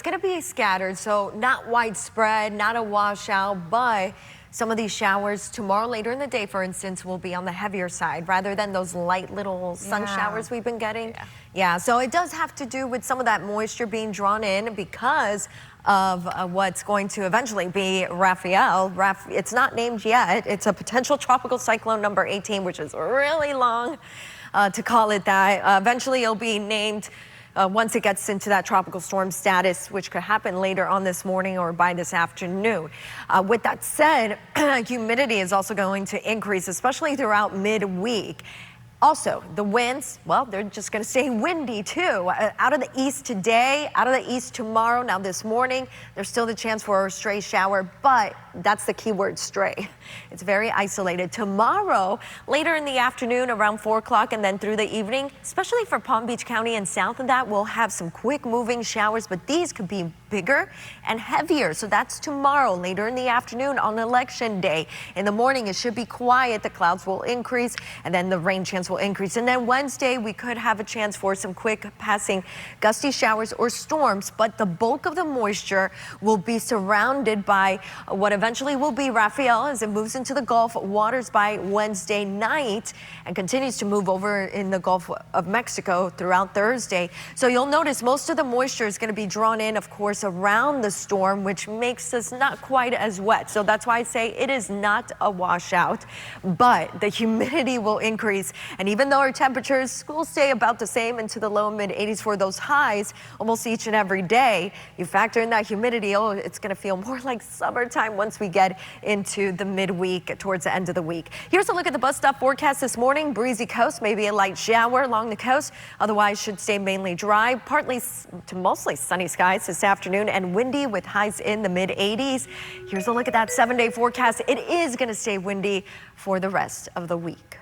going to be scattered, so not widespread, not a washout, but some of these showers tomorrow later in the day, for instance, will be on the heavier side rather than those light little sun showers we've been getting. Yeah, so it does have to do with some of that moisture being drawn in because of what's going to eventually be Rafael. It's not named yet. It's a potential tropical cyclone number 18, which is really long to call it that. Eventually, it'll be named once it gets into that tropical storm status, which could happen later on this morning or by this afternoon. With that said, humidity is also going to increase, especially throughout midweek. Also, the winds, well, they're just going to stay windy too. Out of the east today, out of the east tomorrow. Now this morning, there's still the chance for a stray shower, but that's the key word, stray. It's very isolated. Tomorrow, later in the afternoon, around 4 o'clock and then through the evening, especially for Palm Beach County and south of that, we'll have some quick moving showers, but these could be bigger and heavier. So that's tomorrow, later in the afternoon on election day. In the morning, it should be quiet. The clouds will increase and then the rain chance will increase. And then Wednesday, we could have a chance for some quick passing gusty showers or storms, but the bulk of the moisture will be surrounded by what eventually will be Rafael as it moves into the Gulf waters by Wednesday night and continues to move over in the Gulf of Mexico throughout Thursday. So you'll notice most of the moisture is going to be drawn in, of course, around the storm, which makes us not quite as wet. So that's why I say it is not a washout, but the humidity will increase. And even though our temperatures will stay about the same into the low mid 80s for those highs almost each and every day, you factor in that humidity, oh, it's going to feel more like summertime once we get into the midweek towards the end of the week. Here's a look at the bus stop forecast this morning. Breezy coast, maybe a light shower along the coast. Otherwise should stay mainly dry, partly to mostly sunny skies this afternoon and windy with highs in the mid 80s. Here's a look at that 7-day forecast. It is going to stay windy for the rest of the week.